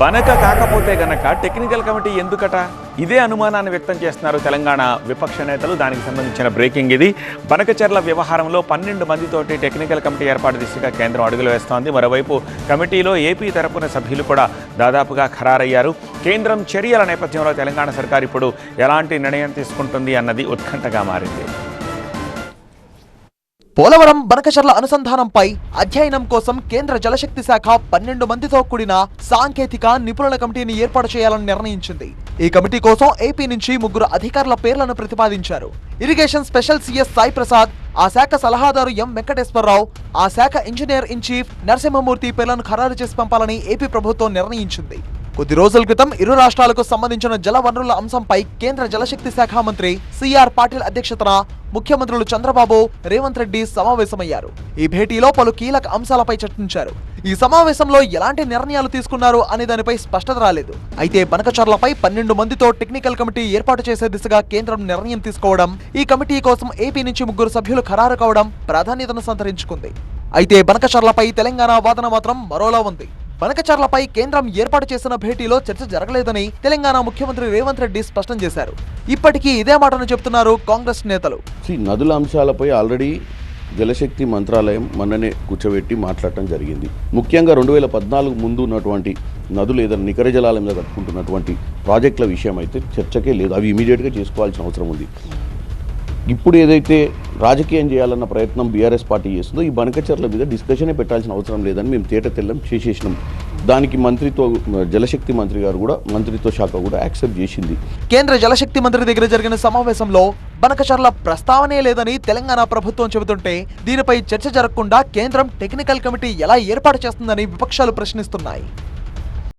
బనక కాకపోతే గనక technical committee ఎందుకట? ఇదే అనుమానాన్ని వ్యక్తం చేస్తున్నారు తెలంగాణ విపక్ష నేతలు. దానికి సంబంధించిన బ్రేకింగ్ ఇది. బనకచెర్ల వ్యవహారంలో 12 మందితోటి టెక్నికల్ కమిటీ ఏర్పాటు దిశగా కేంద్రం అడుగులు వేస్తోంది. మరోవైపు కమిటీలో ఏపీ తరపున సభ్యులు కూడా దాదాపుగా ఖరారయ్యారు. కేంద్రం చర్యల నేపథ్యంలో తెలంగాణ సర్కార్ ఇప్పుడు ఎలాంటి నిర్ణయం తీసుకుంటుంది అన్నది ఉత్కంఠగా మారింది. పోలవరం బనకచెర్ల అనుసంధానంపై అధ్యయనం కోసం కేంద్ర జలశక్తి శాఖ 12 మందితో కూడిన సాంకేతిక నిపుణుల కమిటీని ఏర్పాటు చేయాలని నిర్ణయించింది. ఈ కమిటీ కోసం ఏపీ నుంచి 3 అధికారుల పేర్లను ప్రతిపాదించారు. Irrigation special CS Sai Prasad, ఆ శాఖ సలహాదారు ఎం వెంకటేశ్వరరావు, ఆ శాఖ ఇంజనీర్ ఇన్ చీఫ్ నరసింహమూర్తి పేర్లను ఖరారు చేసి పంపాలని ఏపీ ప్రభుత్వం నిర్ణయించింది. కొద్ది రోజుల క్రితం ఇరు రాష్ట్రాలకు సంబంధించిన జల వనరుల అంశంపై కేంద్ర జలశక్తి శాఖ మంత్రి సిఆర్ పాటిల్ అధ్యక్షతన ముఖ్యమంత్రులు చంద్రబాబు, రేవంత్ రెడ్డి సమావేశమయ్యారు. ఈ భేటీలో పలు కీలక అంశాలపై చర్చించారు. ఈ సమావేశంలో ఎలాంటి నిర్ణయాలు తీసుకున్నారు అనే దానిపై స్పష్టత రాలేదు. అయితే బనకచెర్లపై 12 మందితో టెక్నికల్ కమిటీ ఏర్పాటు చేసే దిశగా కేంద్రం నిర్ణయం తీసుకోవడం, ఈ కమిటీ కోసం ఏపీ నుంచి 3 సభ్యులు ఖరారు కావడం ప్రాధాన్యతను సంతరించుకుంది. అయితే బనకచెర్లపై తెలంగాణ వాదన మాత్రం మరోలా ఉంది. బనకచెర్లపై కేంద్రం ఏర్పాటు చేసిన భేటీలో చర్చ జరగలేదని తెలంగాణ ముఖ్యమంత్రి రేవంత్ రెడ్డి స్పష్టం చేశారు. ఇప్పటికీ ఇదే మాటను చెబుతున్నారు కాంగ్రెస్ నేతలు. నదుల అంశాలపై ఆల్రెడీ జలశక్తి మంత్రాలయం మొన్ననే కూర్చోబెట్టి మాట్లాడటం జరిగింది. ముఖ్యంగా 2014 ముందు ఉన్నటువంటి నదులు ఏదైనా నికర జలాల మీద కట్టుకుంటున్నటువంటి ప్రాజెక్టుల విషయం అయితే చర్చకే లేదు. అవి ఇమీడియట్గా చేసుకోవాల్సిన అవసరం ఉంది. ఇప్పుడు ఏదైతే రాజకీయం చేయాలన్న ప్రయత్నం బీఆర్ఎస్ పార్టీ చేస్తుందో ఈ బనకచెర్ల మీద డిస్కషనే పెట్టాల్సిన అవసరం లేదని మేము తేటతెల్లం చేసేసినాం. దానికి జలశక్తి మంత్రి గారు కూడా మంత్రిత్వ శాఖ కూడా యాక్సెప్ట్ చేసింది. కేంద్ర జలశక్తి మంత్రి దగ్గర జరిగిన సమావేశంలో బనకచెర్ల ప్రస్తావనే లేదని తెలంగాణ ప్రభుత్వం చెబుతుంటే దీనిపై చర్చ జరగకుండా కేంద్రం టెక్నికల్ కమిటీ ఎలా ఏర్పాటు చేస్తుందని విపక్షాలు ప్రశ్నిస్తున్నాయి.